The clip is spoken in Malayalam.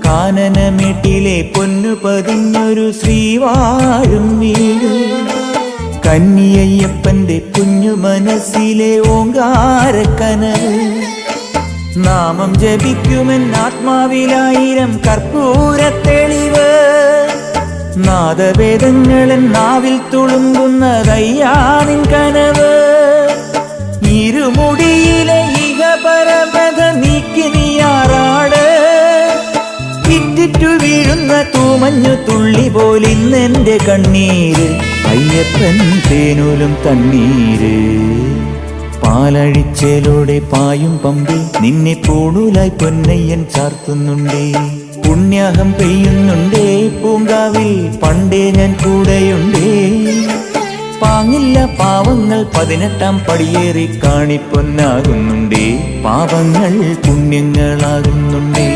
കാനനമേട്ടിലെ പൊന്നു പതിഞ്ഞൊരു ശ്രീവാഴും വീട്, കന്നിയയ്യപ്പന്റെ കുഞ്ഞു മനസ്സിലെ ഓങ്കാരക്കനവ്. നാമം ജപിക്കുമെൻ ആത്മാവിലായിരം കർപ്പൂര തെളിവ്, നാദവേദങ്ങളൻ നാവിൽ തുളുമ്പുന്നതയ്യാനിൻ കനവ്. ഇരുമുടിയിലെ ഇഹപരമത നീക്കി നീയാറാട്, ഇറ്റിറ്റു വീഴുന്ന തൂമഞ്ഞു തുള്ളി പോലിന്നെന്റെ കണ്ണീര്, അയ്യപ്പൻ തേനൂലും തണ്ണീര്. പാലഴിച്ചേലോടെ പായും പമ്പി നിന്നെ പൂണൂലായി പൊന്നയ്യൻ ചാർത്തുന്നുണ്ടേ. പുണ്യാഹം പെയ്യുന്നുണ്ടേ പൂങ്കാവിൽ പണ്ടേ ഞാൻ കൂടെയുണ്ടേ. പാങ്ങില്ല പാവങ്ങൾ 18-ാം പടിയേറി കാണിപ്പൊന്നാകുന്നുണ്ടേ, പാപങ്ങൾ പുണ്യങ്ങളാകുന്നുണ്ടേ.